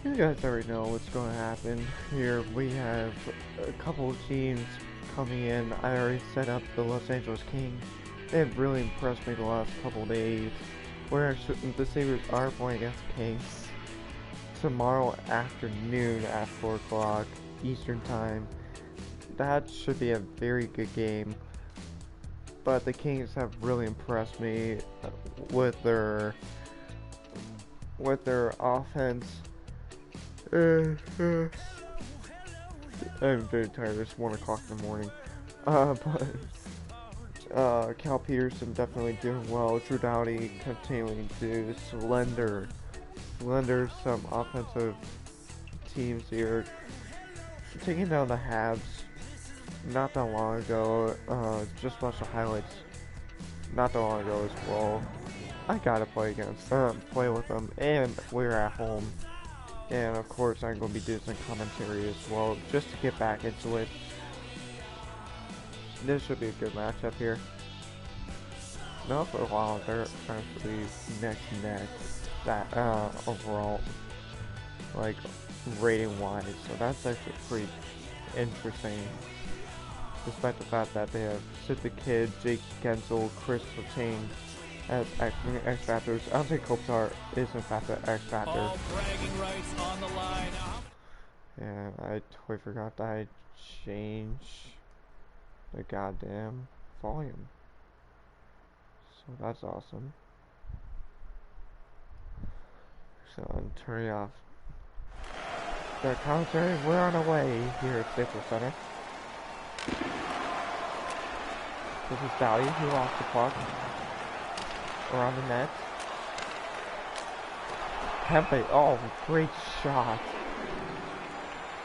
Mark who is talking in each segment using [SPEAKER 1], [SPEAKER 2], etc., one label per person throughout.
[SPEAKER 1] You guys already know what's going to happen. Here we have a couple of teams coming in. I already set up the Los Angeles Kings. They have really impressed me the last couple of days. The Sabres are playing against the Kings tomorrow afternoon at 4 o'clock Eastern Time. That should be a very good game. But the Kings have really impressed me with their offense. I'm very tired. It's 1 o'clock in the morning. Cal Peterson definitely doing well. Drew Doughty continuing to slender some offensive teams here. Taking down the Habs not that long ago. Just watched the highlights not that long ago as well. I gotta play with them, and we're at home. And of course, I'm going to be doing some commentary as well, just to get back into it. This should be a good matchup here. Not for a while, they're actually neck and neck, that overall, like, rating-wise. So that's actually pretty interesting. Despite the fact that they have Sid the Kid, Jake Gensel, Chris Letang as X Factors. I don't think Kopitar is in fact the X Factor.
[SPEAKER 2] All bragging rights on the line.
[SPEAKER 1] And I totally forgot that I changed the goddamn volume. So that's awesome. So I'm turning off the commentary. We're on our way here at Staples Center. This is Doughty who lost the puck around the net. Kempe, oh, great shot.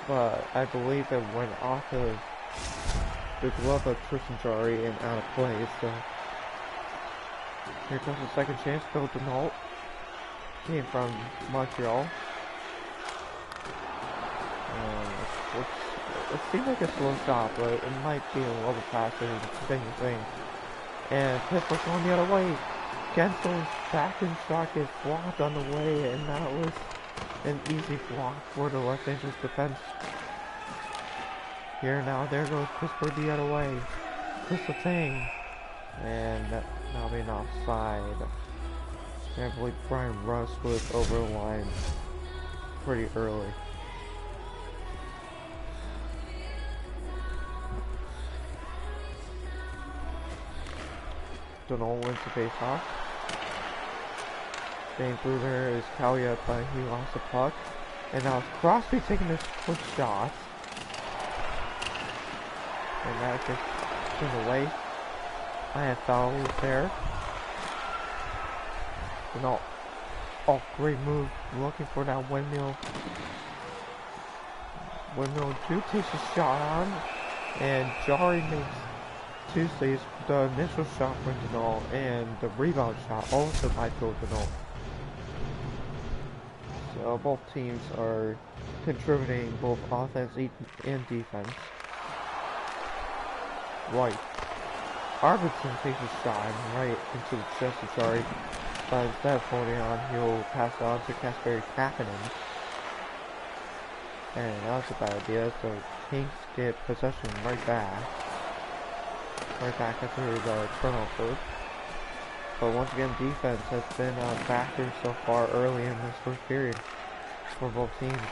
[SPEAKER 1] But I believe it went off of the glove of Tristan Jarry and out of play, so here comes the second chance. Phil Denault came from Montreal. It seems like a slow shot, but it might be a little bit faster than you think. And Pittsburgh going the other way. Gensel's backhand shot gets blocked on the way, and that was an easy block for the Los Angeles defense. Here now, there goes Pittsburgh the other way. Chris Letang. And now being offside. I believe Brian Russ was over the line pretty early. Denault wins the face-off. Staying through there is Kalia, but he lost the puck. And now it's Crosby taking this quick shot. And that gets turned away. I have fouls there. Denault. Oh, great move. Looking for that windmill. Windmill 2 takes a shot on. And Jarry makes two saves, the initial shot from Denault and the rebound shot also by Phil Denault. So both teams are contributing both offense and defense. White. Arvidsson takes a shot right into the chest of Jarry, but instead of holding on, he'll pass it on to Kasperi Kapanen. And that was a bad idea, so Kings get possession right back. Right back after the turnover. But once again, defense has been a factor so far early in this first period for both teams.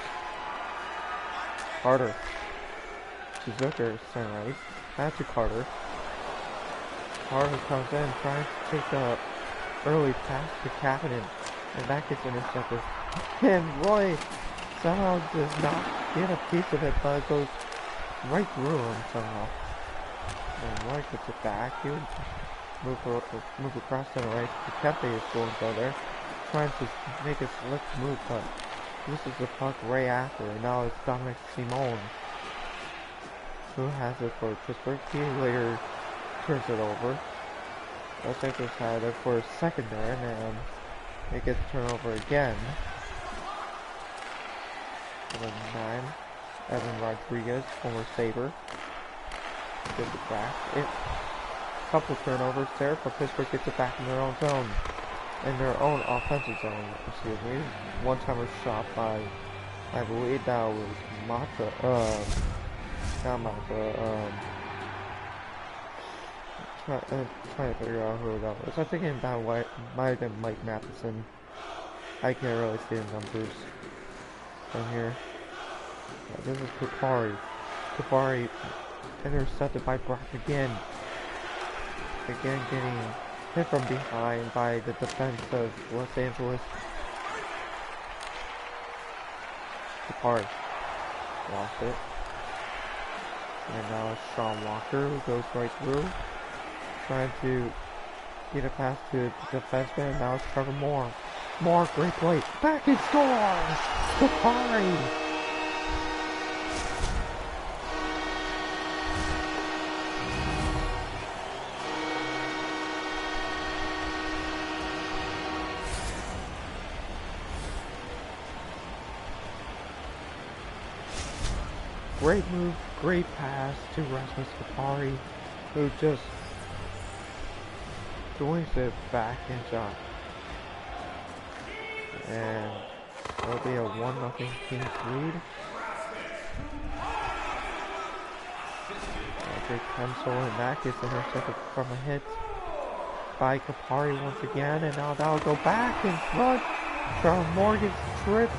[SPEAKER 1] Carter to Zucker, center ice. Back to Carter. Carter comes in trying to take the early pass to Kapanen, and that gets intercepted. And Roy somehow does not get a piece of it, but it goes right through him somehow. And Roy gets it back. He would move across center ice. Kempe is going to go there, trying to make a slick move, but this is the puck right after. And now it's Dominic Simone who has it for Pittsburgh. He later turns it over. Los Angeles had it for a second there, and it gets turned over again. Number 9, Evan Rodriguez, former Sabre. Gives it back. Couple turnovers there, but Pittsburgh gets it back in their own zone. In their own offensive zone, excuse me. One-timer shot by I believe that was Mata, not Mata, trying to figure out who that was. I think that might have been Mike Matheson. I can't really see the numbers from here. This is Kupari. Kupari intercepted by Brock again. Again getting hit from behind by the defense of Los Angeles. Kupari lost it. And now it's Sean Walker who goes right through. Trying to get a pass to the defenseman. And now it's Trevor Moore. Moore, great play. Back and scores! Kupari! Great move, great pass to Rasmus Kupari, who just joins it back in shot. And it'll be a 1-0 Kings lead. Great pencil, and that gets intercepted from a hit by Kupari once again, and now that'll go back in front. Charles Morgan tripped,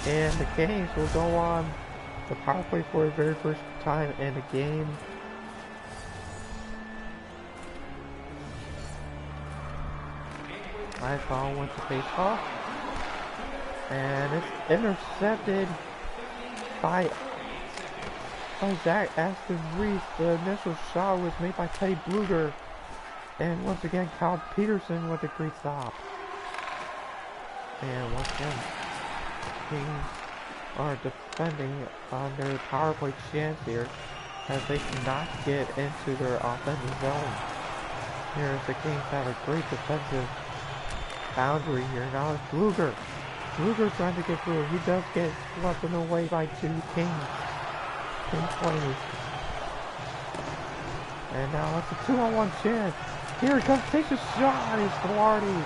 [SPEAKER 1] and the Kings will go on the power play for the very first time in the game. Nice ball went to face off, and it's intercepted by Zach Aston Reese. The initial shot was made by Teddy Bluger, and once again Kyle Peterson with a great stop. And once again, Kings are defending on their power play chance here, as they cannot get into their offensive zone. Here's the Kings have a great defensive boundary here. Now it's Bluger. Bluger trying to get through. He does get swept away by two Kings. King players. And now it's a 2-on-1 chance. Here it comes, takes a shot. It's Velarde.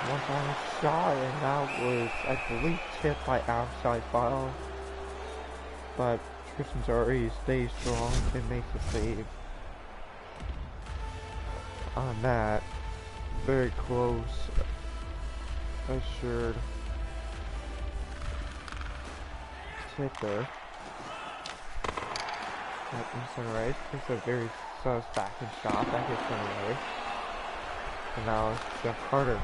[SPEAKER 1] One-time shot, and that was, I believe, tipped by outside foul. But Tristan Zari stays strong and makes a save on that. Very close, assured tip there. Sunrise takes a very satisfactory shot. That gets Sunrise. And now it's Jeff Carter.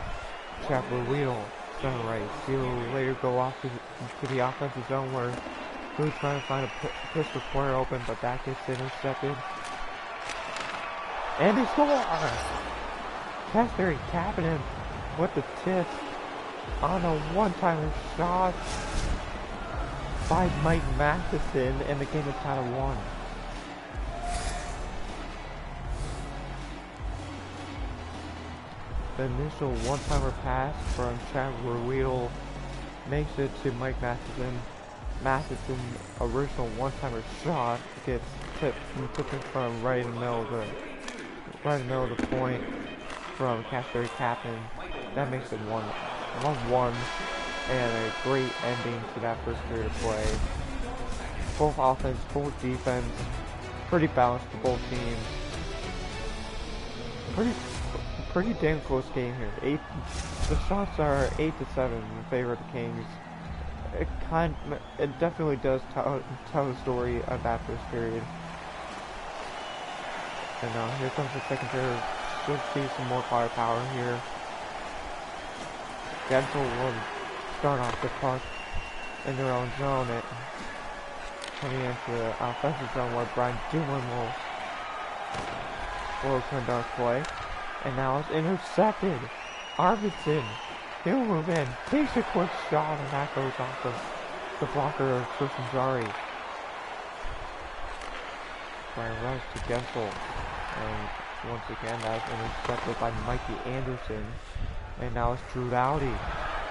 [SPEAKER 1] Chapel Wheel, Sunrise. He'll later go off to the offensive zone where he's trying to find a pistol corner open, but that gets intercepted. And he scores! Casper tapping him with the tip on a one-timer shot by Mike Matheson, and the game is kind of won. The initial one-timer pass from Chandler Weedle makes it to Mike Matheson. Matheson's original one-timer shot gets tipped from right in the middle of the point from Casper Captain. That makes it 1-1, and a great ending to that first period of play. Both offense, both defense, pretty balanced for both teams. Pretty damn close game here. The shots are 8-7 in favor of the Kings. It definitely does tell the story of that first period. And now here comes the second period. Should see some more firepower here. Gensel will start off the puck in their own zone. Coming into the offensive zone where Brian Doolin will turn down play. And now it's intercepted. Arvidsson, he'll move in, takes a quick shot, and that goes off of the blocker of Tristan Zari. Brian Rush to Gensel. And once again, that's intercepted by Mikey Anderson. And now it's Drew Dowdy.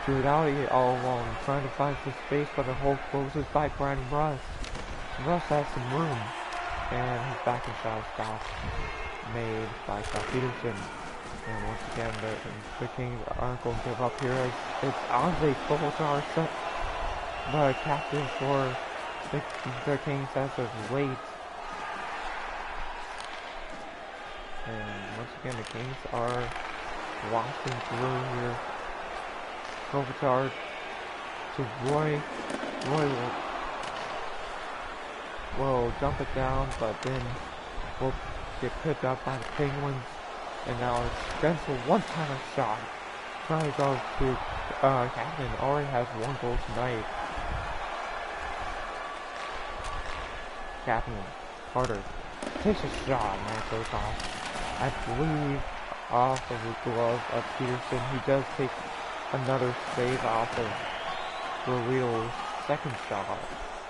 [SPEAKER 1] Drew Dowdy all alone, trying to find some space, but the hole closes by Brian Russ. Russ has some room. And his back and shot stop made by Kyle Peterson. And once again, the Kings aren't going to give up here as it's Andre Kovalchuk, the captain for the Kings as of late. And once again, the Kings are washing through here. Kovalchuk to Roy. Roy will jump it down, but then will get picked up by the Penguins. And now it's Spencer one-timer shot. Trying to go to Captain. Already has 1 goal tonight. Captain Carter takes a shot and that goes off. I believe off of the glove of Peterson. He does take another save off of Burrell's second shot.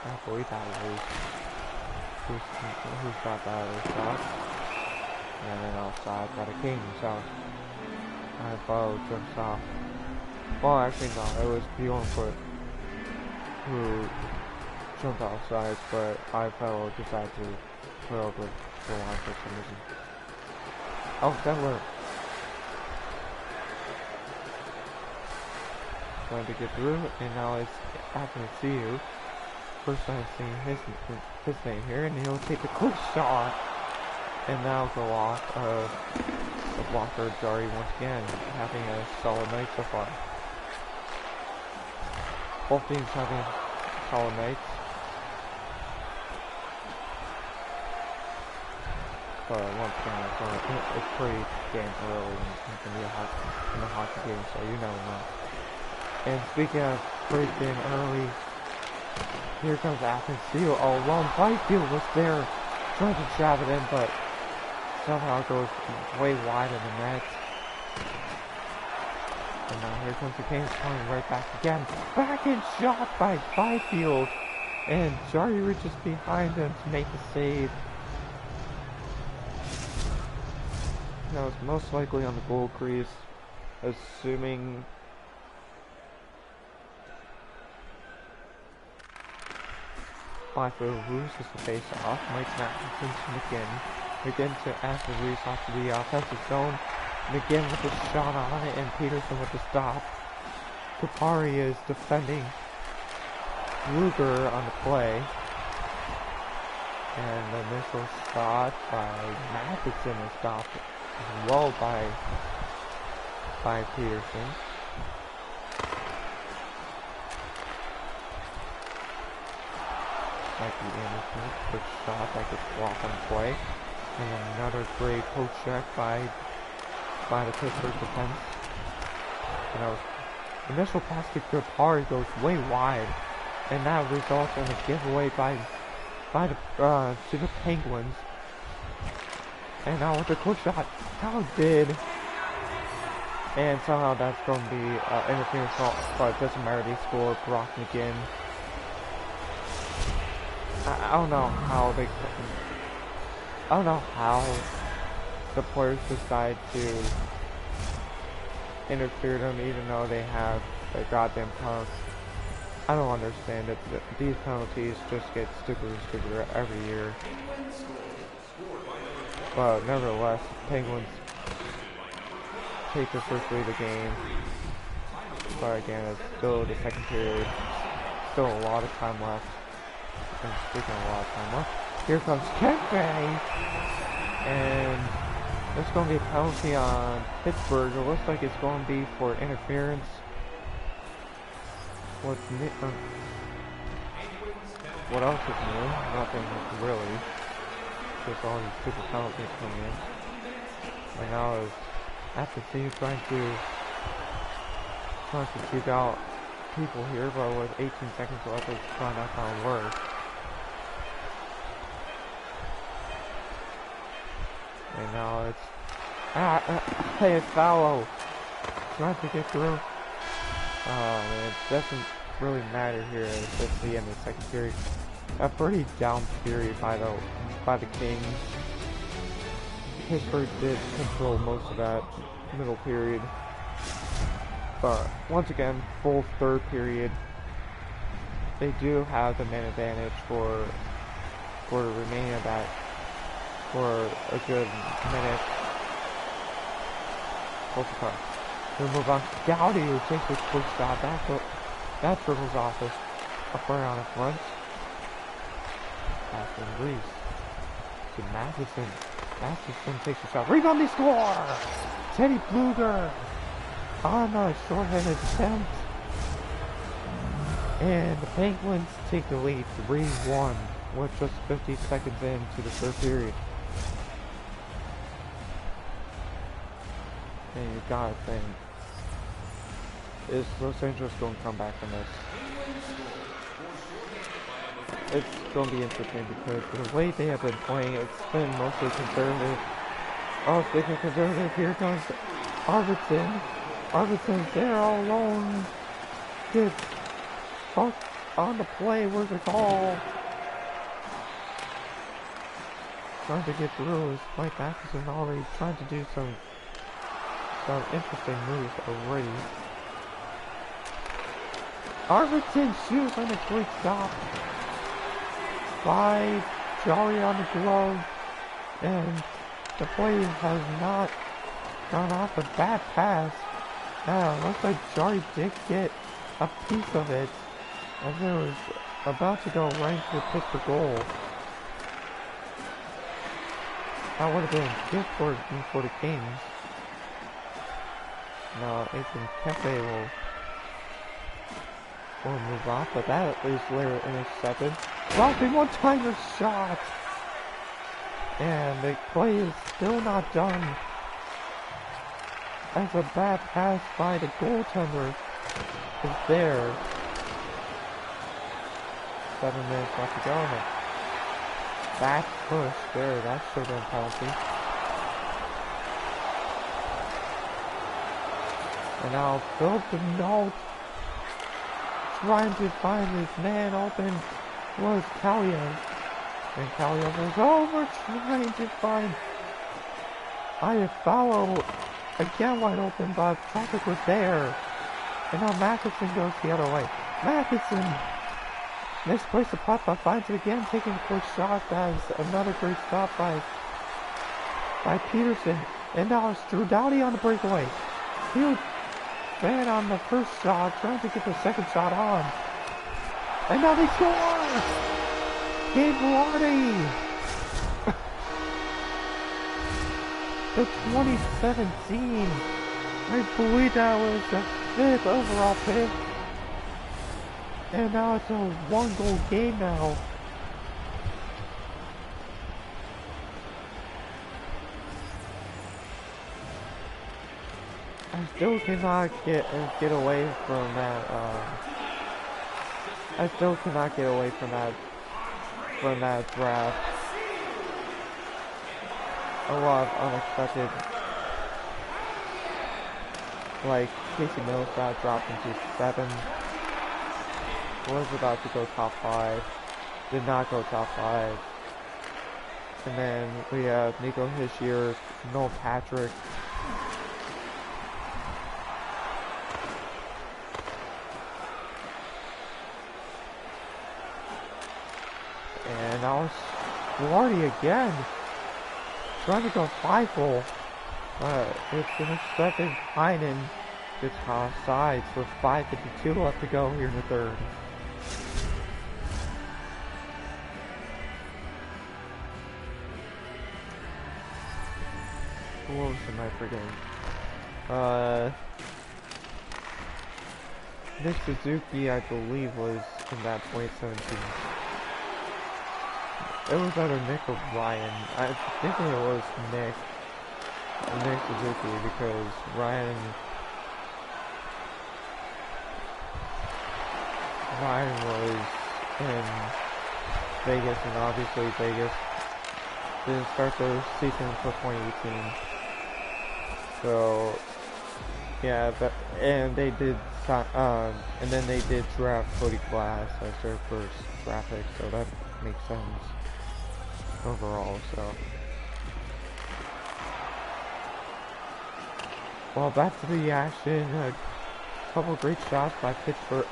[SPEAKER 1] I believe that was who shot that other shot. And then offside by the Kings, so Ivo jumps off. Well, actually no, it was Bjornfoot who jumped offside, but Ivo decided to put over the line for some reason. Oh, Settler trying to get through, and now it's happening to see you. First time seeing his name here, and he'll take a quick shot. And now go off of the blocker Jari once again, having a solid night so far. Both teams having solid nights. But once again, it's pretty damn early in the hockey game, so you never know. And speaking of pretty damn early, here comes Athens Seal all alone. Byfield was there trying to jab it in, but somehow goes way wide of the net. And now here comes the Kings coming right back again. Back and shot by Byfield. And Jari reaches behind him to make the save. Now it's most likely on the goal crease, assuming Byfield loses the face off. Mike Matheson to McGinn. McGinn to Ashley Reese off to the offensive zone. McGinn with the shot on it, and Peterson with the stop. Kupari is defending Luger on the play. And the initial shot by Matheson is stopped as well by Peterson. Mikey Anderson, quick shot that gets blocked on the play. And another great poke check by the Pittsburgh defense. And that was initial pass to Kupari goes way wide, and that results in a giveaway by the to the Penguins. And now with the quick shot, how did? And somehow that's going to be interference, but it doesn't matter. They score. Brock McGinn. I don't know how the players decide to interfere them, even though they have the goddamn penalties. I don't understand it. These penalties just get stupider and stupider every year. But nevertheless, Penguins take the first lead of the game. But again, it's still the second period. Still a lot of time left. And speaking of a lot of time left, here comes Kempe! And there's going to be a penalty on Pittsburgh. It looks like it's going to be for interference. What else is new? Nothing really. Just all these stupid penalties coming in. Right now is after team trying to keep out people here, but with 18 seconds left, it's probably not going to work. And now it's hey, it's Fallow trying to get through. It doesn't really matter here. It's just the end of the second period. A pretty down period by the Kings. Pittsburgh did control most of that middle period, but once again, full third period. They do have the man advantage for the remaining of that for a good minute. pulls the car. He'll move on to Gowdy, who takes a quick shot. That dribbles off his upright on his front. Pass and Reese to Matheson. Matheson takes a shot. Rebound, they score! Teddy Bluger on a short-handed attempt. And the Penguins take the lead 3-1 with just 50 seconds into the third period. And you gotta think, is Los Angeles going to come back from this? It's going to be interesting because the way they have been playing, it's been mostly conservative. Oh, speaking of conservative, here comes Arvidsson. Arvidsson's there all alone. Gets fucked on the play. Where's the call? Trying to get through is Mike Matheson already trying to do some interesting moves already. Arvidsson shoots on a quick stop by Jari on the glove, and the play has not gone off. A bad pass. Now, looks like Jari did get a piece of it as it was about to go right to the pit for goal. That would have been a gift for the Kings. Now, Ethan Kefe will move off, but that is later intercepted. Dropping one-timer shot! And the play is still not done. As a bad pass by the goaltender is there. 7 minutes left to go. Back push there, that should have been a penalty. And now Phil Denault trying to find his man open was Kaliev. And Kaliev was over trying to find Iafallo again wide open, but traffic was there. And now Matheson goes the other way. Matheson misplaced the puck, but finds it again, taking a quick shot. That is another great stop by Peterson. And now it's Drew Doughty on the breakaway. He ran on the first shot, trying to get the second shot on. And now they score! Gabe Vardy! The 2017. I believe that was the 5th overall pick. And now it's a 1-goal game now. I still cannot get away from that. I still cannot get away from that draft. A lot of unexpected, like Casey Mills got dropped into 7. Was about to go top 5, did not go top 5. And then we have Nico Hischier, Noel Patrick. And now it's Guardy again, trying to go 5-hole. It's intercepted. Heinen gets offsides with 5:52 left to go here in the third. Who else am I forgetting? Nick Suzuki, I believe, was in that 2017. It was either Nick or Ryan. I think it was Nick Suzuki, because Ryan was in Vegas, and obviously Vegas didn't start the season until 2018. So yeah, and they did, and then they did draft Cody Glass as their first draft pick, so that makes sense overall. So, well, back to the action. A couple great shots by Pittsburgh,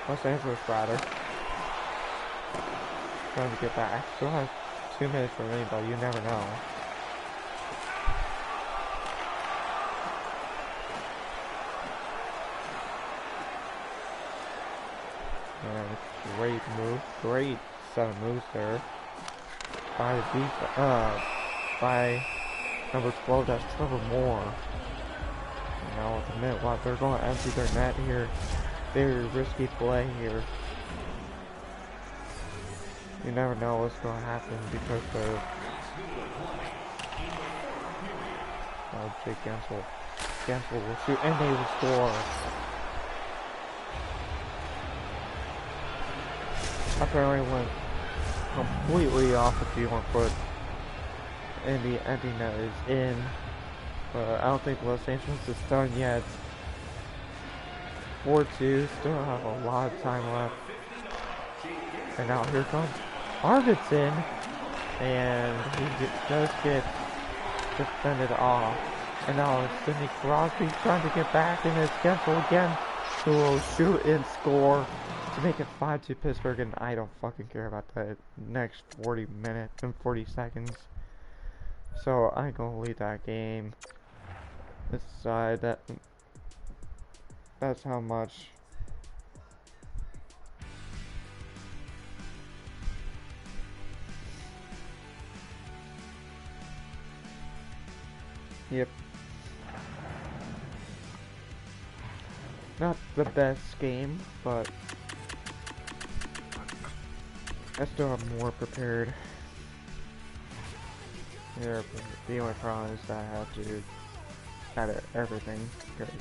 [SPEAKER 1] Los Angeles rather. Trying to get back. Still have 2 minutes remaining, but you never know. And great move, great set of moves there by by number 12, that's Trevor Moore. And now with the minute left, they're going to empty their net here. Very risky play here. You never know what's going to happen because of Jake Gensel. Gensel will shoot and they will score. Apparently went completely off the field, but and the empty net is in. But I don't think Los Angeles is done yet. 4-2, still have a lot of time left. And now here comes Arvidsson, and he does get defended off. And now it's Sidney Crosby trying to get back, and it's Gensel again who will shoot and score to make it 5-2 Pittsburgh, and I don't fucking care about the next 40 minutes and 40 seconds. So I'm gonna leave that game aside. That's how much. Yep. Not the best game, but I still am more prepared. Yeah, the only problem is that I have to edit everything because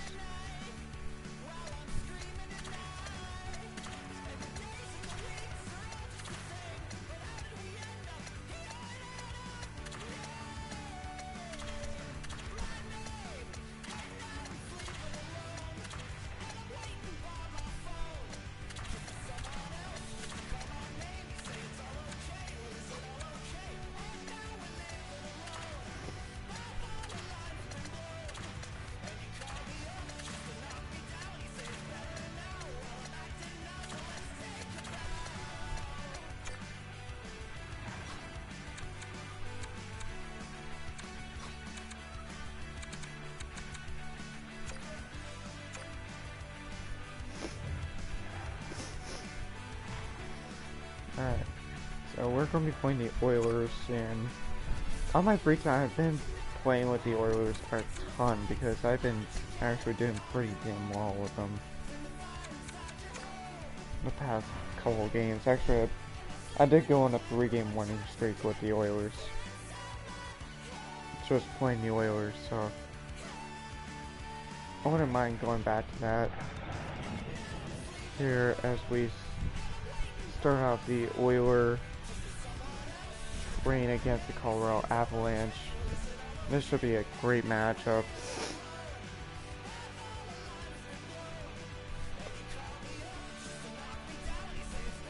[SPEAKER 1] alright, so we're going to be playing the Oilers, and on my free time I've been playing with the Oilers a ton because I've been actually doing pretty damn well with them the past couple of games. Actually, I did go on a 3-game winning streak with the Oilers, just playing the Oilers, so I wouldn't mind going back to that here as we start off the Oiler reign against the Colorado Avalanche. This should be a great matchup.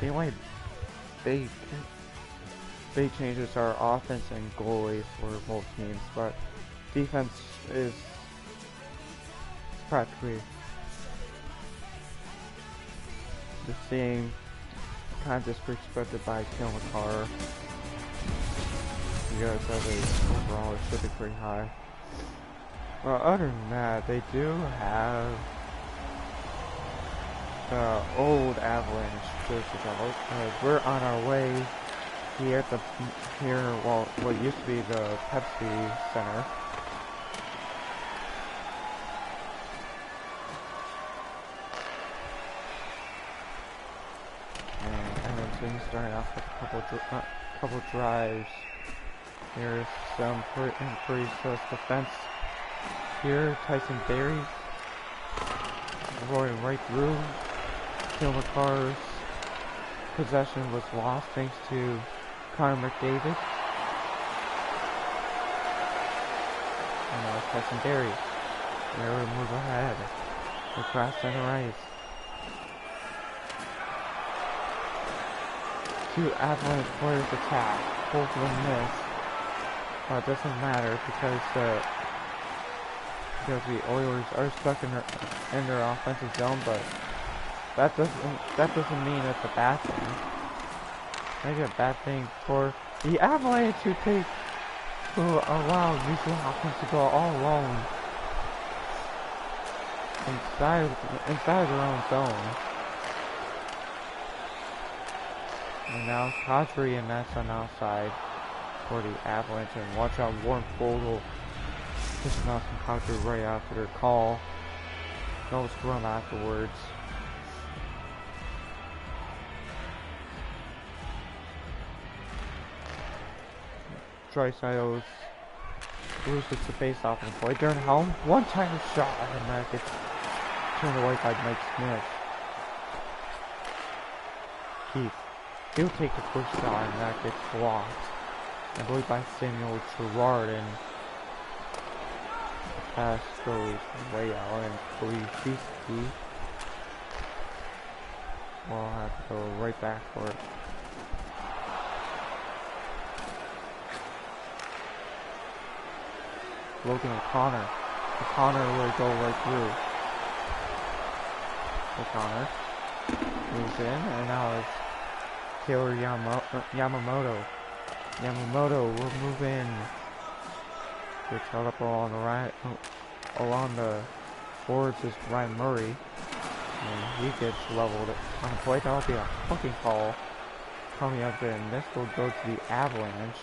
[SPEAKER 1] The only big changes are offense and goalie for both teams, but defense is practically the same. Kind of disrespected by Kilmacar. You guys have a overall, it should be pretty high. Well, other than that, they do have the old Avalanche jerseys out. We're on our way here at well, what used to be the Pepsi Center. Starting off with a couple drives. Here's some pretty sus defense here. Tyson Berry rolling right through. Kilmacar's possession was lost thanks to Connor McDavid. And now Tyson Berry. There we move ahead. Across center ice. Two Avalanche players attack, both of them miss. It doesn't matter because the Oilers are stuck in their offensive zone, but that doesn't mean it's a bad thing. Maybe a bad thing for the Avalanche who allow Mutual Hopkins to go all alone inside of their own zone. And now Kadri and that's on outside for the Avalanche. And watch out, Warren Fogle just knocks Kadri right after their call. No scrum afterwards. Draisaitl loses the face-off and play. Darren Helm, one-timer shot, and that gets turned away by Mike Smith. Keith, he'll take the first shot, and that gets blocked. I believe by Samuel Girard, and the pass goes way out, and Poliszewski will have to go right back for it. Logan O'Connor. O'Connor will go right through. O'Connor moves in, and now it's Taylor Yamamoto. Yamamoto will move in. Gets held up along the right, along the boards is Ryan Murray, and he gets leveled on the play. That'll be a fucking call coming up, and this will go to the Avalanche.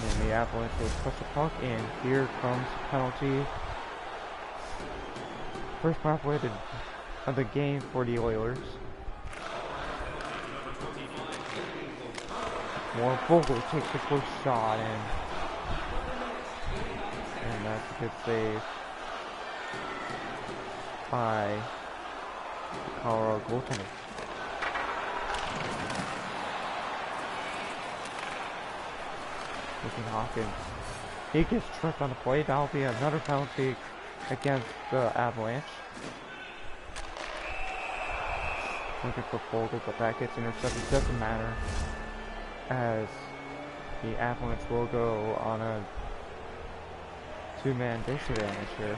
[SPEAKER 1] And the Avalanche will push the puck, and here comes the penalty. First penalty of the game for the Oilers. Warren Fogle takes the first shot, and that's a good save by the Colorado goaltender. Hawkins. He gets tripped on the play. That'll be another penalty against the Avalanche. Looking for Fogle, but that gets intercepted. Doesn't matter, as the Avalanche will go on a two-man disadvantage here.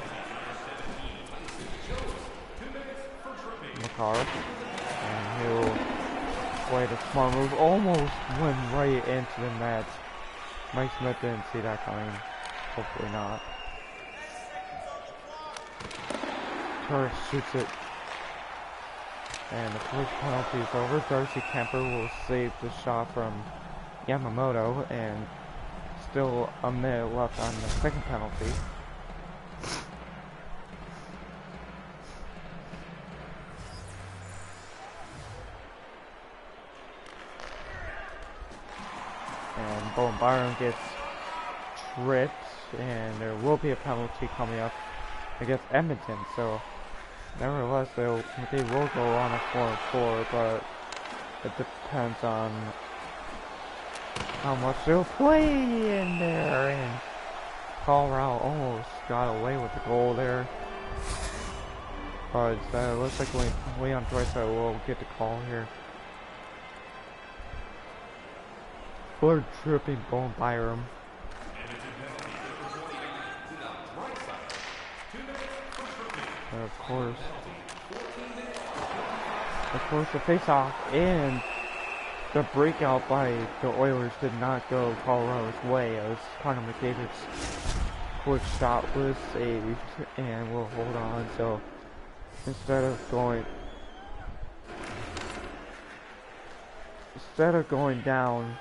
[SPEAKER 1] McCarr, and he'll play the smart move. Almost went right into the net. Mike Smith didn't see that coming. Hopefully not. Torres shoots it. And the first penalty is over. Darcy Kemper will save the shot from Yamamoto, and still a minute left on the second penalty. And Bowen Byram gets tripped, and there will be a penalty coming up against Edmonton. So, nevertheless, they will go on a 4-4, but it depends on how much they'll play in there. And Colorado almost got away with the goal there, but it looks like Leon Draisaitl will get the call here. We're tripping Bowen Byram. And of course the face-off and the breakout by the Oilers did not go Colorado's way, as Connor McDavid's quick shot was saved and will hold on. So instead of going down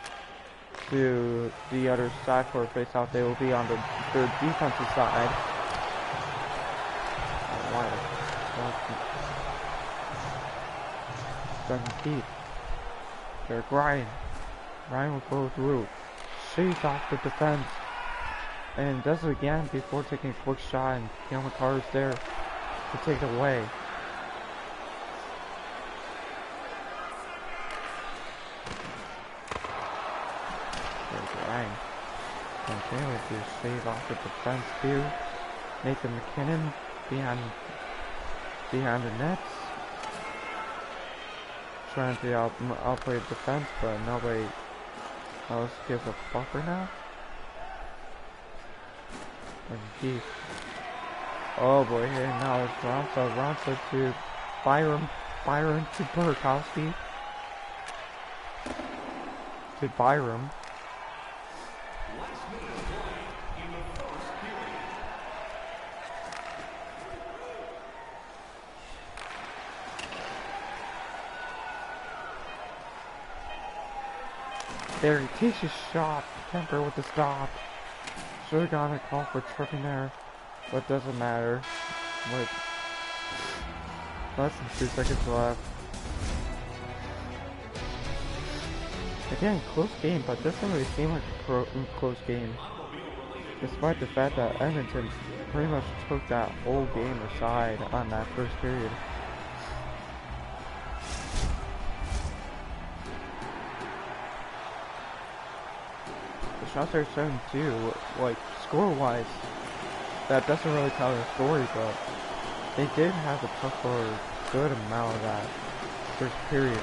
[SPEAKER 1] to the other side for a face-off, they will be on their defensive side. Seven feet. Derek Ryan. Ryan will go through. Shaves off the defense. And does it again before taking a quick shot, and Cale Makar is there to take it away. Ryan continue to save off the defense here. Nathan McKinnon behind the nets, trying to outplay the defense, but nobody else gives a fuck right now. And Keith. Oh boy, here now it's Ronsa to Byram to Burakovsky to Byram. there. He takes his shot. Kemper with the stop. Should have gotten a call for tripping there, but doesn't matter. With less than 2 seconds left. Again, close game, but this doesn't really seem like a close game. Despite the fact that Edmonton pretty much took that whole game aside on that first period. The shots are 7-2, like, score-wise, that doesn't really tell the story, but they did have the puck for a good amount of that first period.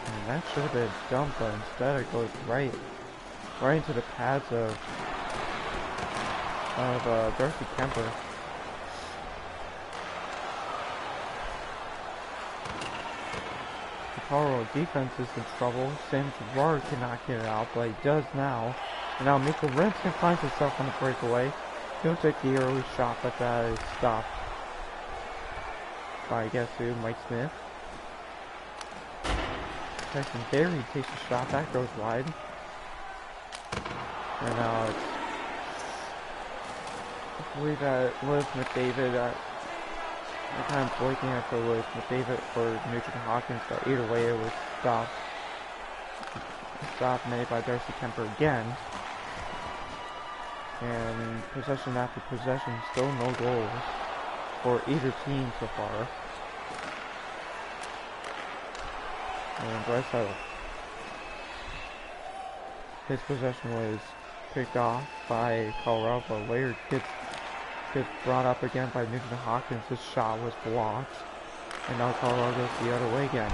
[SPEAKER 1] And that should have been a dump, but instead it goes right into the pads of Darcy Kemper. The Colorado defense is in trouble. Sam Gerard cannot get it out, but he does now. And now Mikko Renson finds himself on the breakaway. He'll take the early shot, but that is stopped by, I guess who, Mike Smith. Tyson Berry takes a shot, that goes wide. And now it's, I believe that Liz McDavid, I'm kind of blinking at the Liz McDavid for Nugent Hopkins, but either way it was stopped. Stop made by Darcy Kemper again. And possession after possession, still no goals for either team so far. And Draisaitl, his possession was picked off by Colorado, but later gets brought up again by Nugent Hopkins. His shot was blocked, and now Colorado goes the other way again.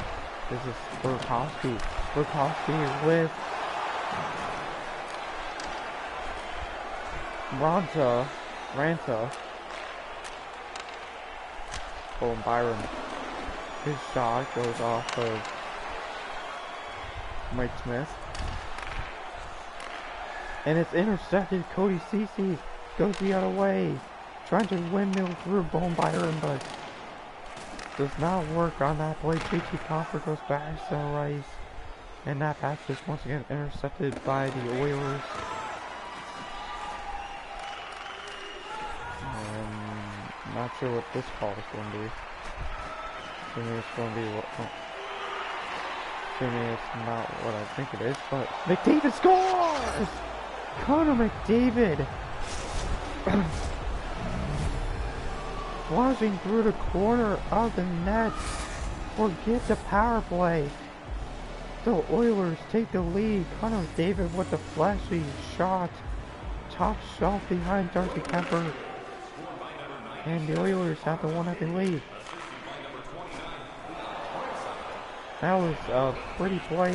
[SPEAKER 1] This is Burakovsky. Burakovsky with Ranta. Oh, Byron. His shot goes off of Mike Smith. And it's intercepted. Cody Ceci goes the other way. Trying to windmill through Bone Byron, but does not work on that play. JT Compher goes back to center ice. And that pass is once again intercepted by the Oilers. Not sure what this call is going to be. Assuming it's going to be what... Assuming it's not what I think it is, but... McDavid scores! Connor McDavid! Flashing through the corner of the net. Forget the power play. The Oilers take the lead. Connor McDavid with the flashy shot. Top shelf behind Darcy Kemper. And the Oilers have the 1-0 lead. That was a pretty play.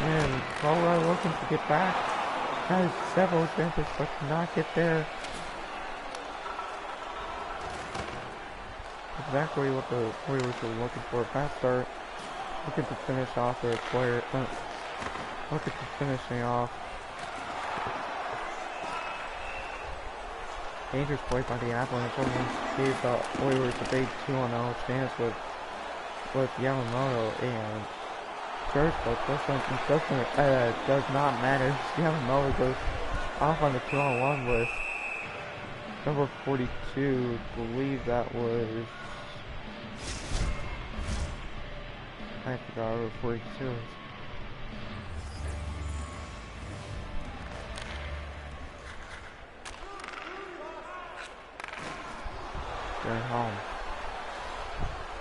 [SPEAKER 1] And Colorado looking to get back. Has several chances but cannot get there. Exactly what the Oilers were looking for. Fast start. Looking to finish off their player. Looking to finishing off. Dangerous play by the Avalanche. Almost gave the Oilers a big 2-0 chance with Yamamoto and Church, but this does not matter. Yamamoto goes off on the 2-on-1 with number 42. I believe that was... I forgot who 42 is. They're home.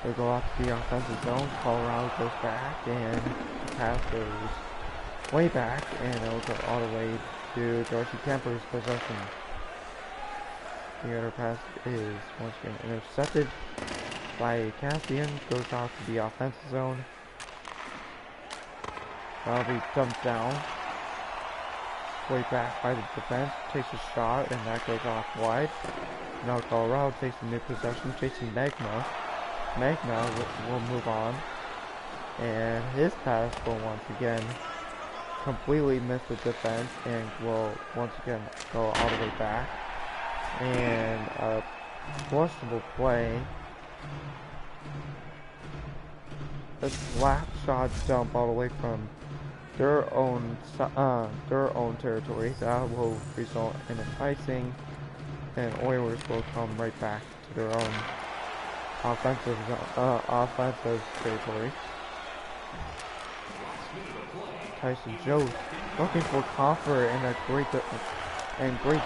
[SPEAKER 1] They go off the offensive zone. Colorado goes back, and the pass goes way back, and it'll go all the way to Darcy Kemper's possession. The other pass is once again intercepted by Cassian. Goes off to the offensive zone. That'll be dumped down. Way back by the defense. Takes a shot, and that goes off wide. Now Colorado takes a new possession, chasing Magna. Magna will move on, and his pass will once again completely miss the defense and will once again go all the way back. And a questionable play. A slap shot dump all the way from their own territory. That will result in an icing, and Oilers will come right back to their own offensive territory. Tyson Jones looking for comfort and a great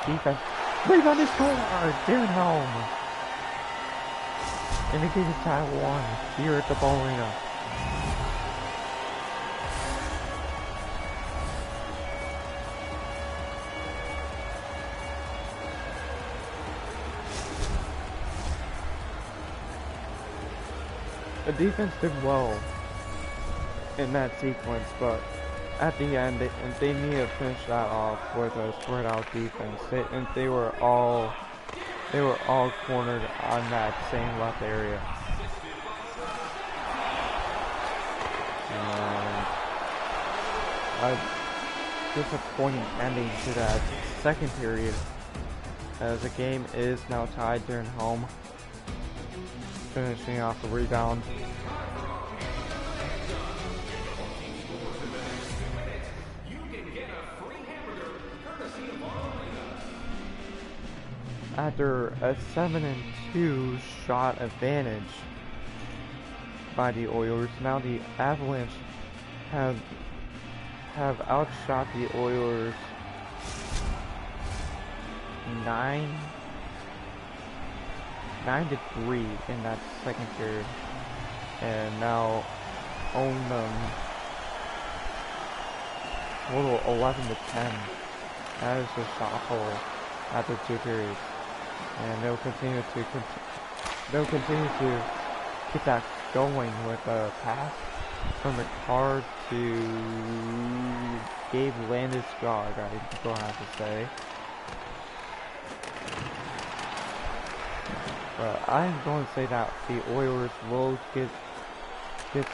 [SPEAKER 1] defense. Rebound is scored! Darren Helm. Indicated tie 1 here at the Ball Arena. The defense did well in that sequence, but at the end they need to finish that off with a spread out defense. They were all cornered on that same left area. And a disappointing ending to that second period, as the game is now tied during home. Finishing off the rebound. After a 7-2 shot advantage by the Oilers, now the Avalanche have outshot the Oilers 9-3 in that second period, and now own them total 11-10. That is a shot hole after 2 periods. And they'll continue to get that going with a pass from the card to Gabe Landeskog, I will have to say. But I'm going to say that the Oilers will get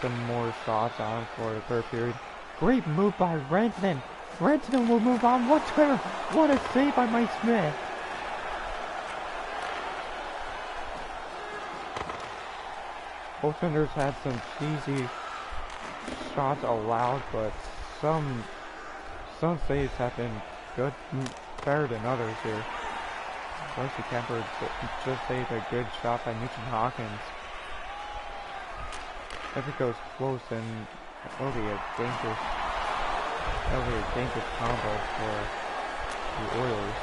[SPEAKER 1] some more shots on for the third period. Great move by Rantanen. Rantanen will move on. What a save by Mike Smith. Both defenders had some cheesy shots allowed, but some saves have been good, better than others here. Darcy Kemper just saved a good shot by Nugent Hopkins. If it goes close, then that'll be a dangerous combo for the Oilers.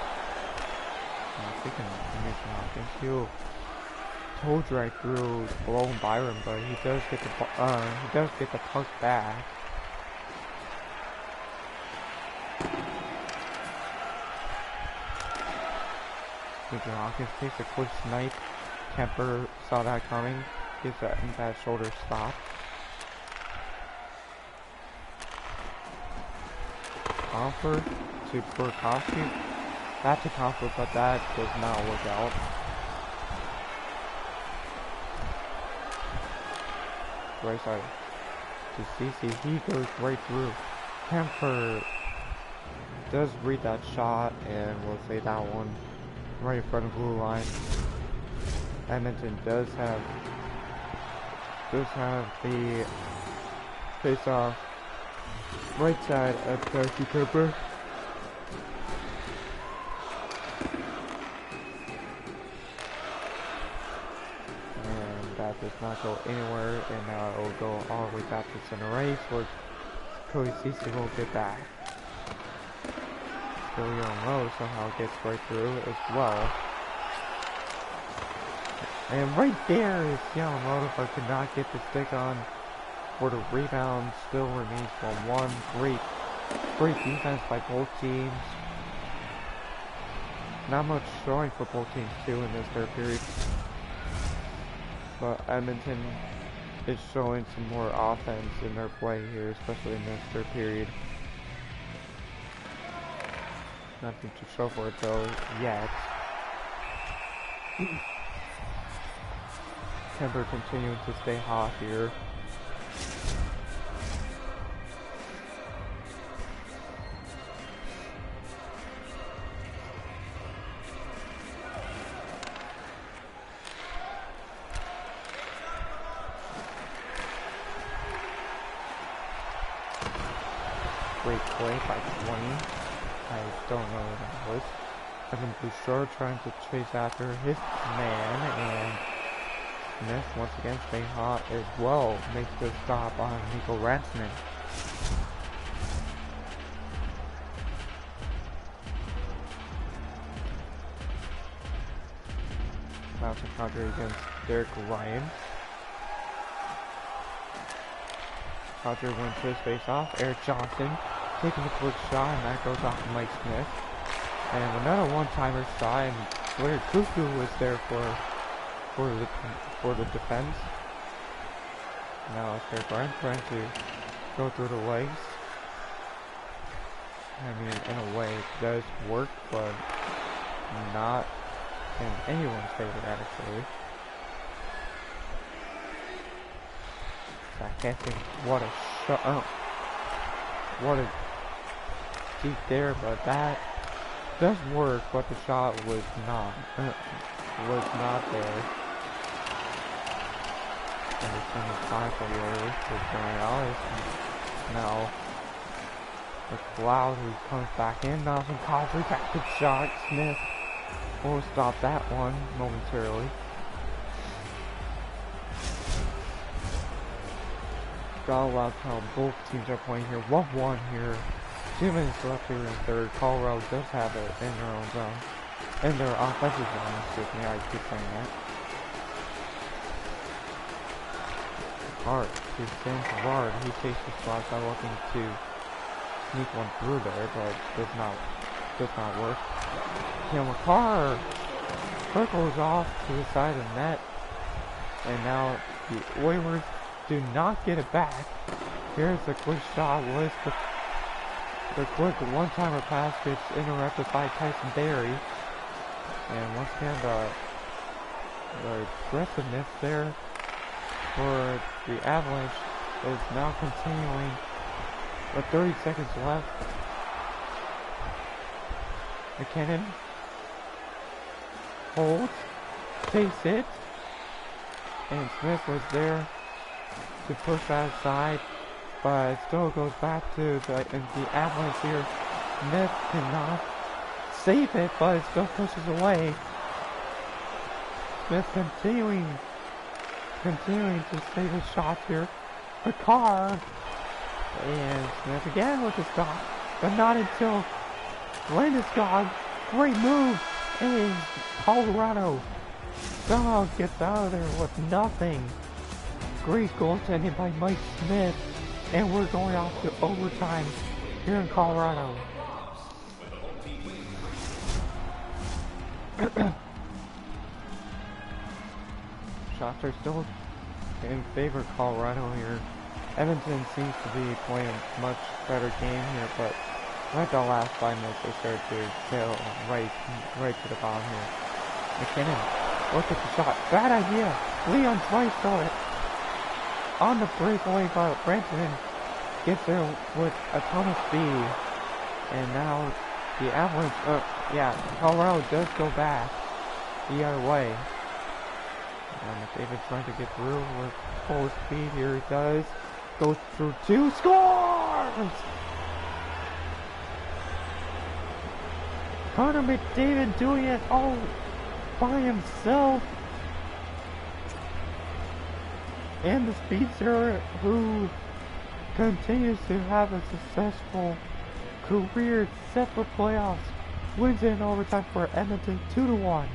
[SPEAKER 1] Speaking of Nugent Hopkins, he'll toe drag through Lowell Byron, but he does get the puck back. Nugent Hopkins takes a quick snipe. Kemper saw that coming. Gets that shoulder stop. Comfort to Burakovsky. Back to Comfort, but that does not work out. Right side to CC. He goes right through. Kemper does read that shot, and we'll say that one right in front of the blue line. Edmonton does have the face-off right side of Darcy Kemper. And that does not go anywhere, and now it will go all the way back to center ice, where Cody Ceci will get back. Billy Monroe somehow gets right through as well. And right there is Yamamoto, but could not get the stick on for the rebound. Still remains 1-1. Great defense by both teams. Not much showing for both teams too in this third period. But Edmonton is showing some more offense in their play here, especially in this third period. Nothing to show for it though yet. Kemper continuing to stay hot here. play by 20. I don't know what that was. Evan Bouchard trying to chase after his man, and Smith once again staying hot as well. Makes the stop on Nico Rantanen. Bouncing counter against Derek Ryan. Roger wins his face-off. Eric Johnson taking a quick shot, and that goes off to Mike Smith. And another one-timer shot, and Blair Cuckoo was there for the defense. Now it's Derek Ryan trying to go through the legs. I mean, in a way, it does work, but not in anyone's favor, actually. I can't think what a shot. Oh, what a deep there, but that does work. But the shot was not there. And it's 25 for the Cornell. Now McLeod, who comes back in, now some Cosby back to shot. Smith will stop that one momentarily. Got a lot of how both teams are playing here. 1-1 here. 2 minutes left here in third. Colorado does have it in their own zone. In their offensive zone, excuse me, I keep saying that. Hard. He's staying hard. He takes the shot by looking to sneak one through there, but does not work. Cam McCarr circles off to the side of the net. And now the Oilers do not get it back. Here's the quick shot. Was the quick one-timer pass gets interrupted by Tyson Barrie. And once again, the aggressiveness there for the Avalanche is now continuing. With 30 seconds left, McKinnon holds, takes it, and Smith was there to push that aside, but it still goes back to the Avalanche here. Smith cannot save it, but it still pushes away. Smith continuing to save his shots here. The car, and Smith again with the stop, but not until Landeskog. Great move, and Colorado somehow gets out of there with nothing. Great goaltending by Mike Smith, and we're going off to overtime here in Colorado. Shots are still in favor of Colorado here. Edmonton seems to be playing a much better game here, but right the last 5 minutes they started to tail right to the bottom here. McKinnon, look at the shot. Bad idea. Leon Price saw it. On the breakaway, but Rantanen gets there with a ton of speed. And now the Avalanche, Colorado does go back the other way. And McDavid trying to get through with full speed. Here he does. Goes through 2, scores! Connor McDavid doing it all by himself. And the speedster, who continues to have a successful career set for playoffs, wins it in overtime for Edmonton 2-1.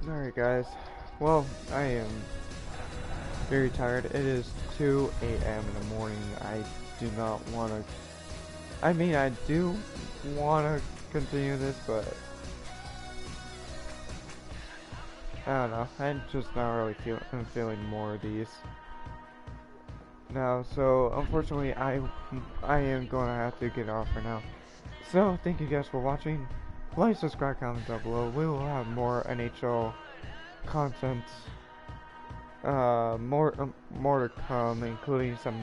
[SPEAKER 1] Alright guys, well, I am very tired. It is 2 a.m. in the morning. I do not want to, I mean, I do want to continue this, but I don't know. I'm just not really feeling more of these now. So unfortunately, I am going to have to get off for now. So thank you guys for watching. Like, subscribe, comment down below. We will have more NHL content, more to come, including some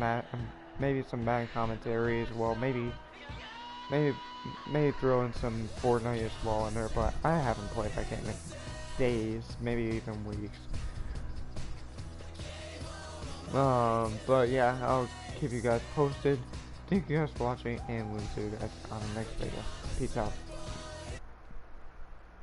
[SPEAKER 1] maybe some Madden commentary as well. Maybe Maybe, maybe throw in some Fortnite as well in there, but I haven't played that game in days, maybe even weeks. But yeah, I'll keep you guys posted. Thank you guys for watching, and we'll see you guys on the next video. Peace out.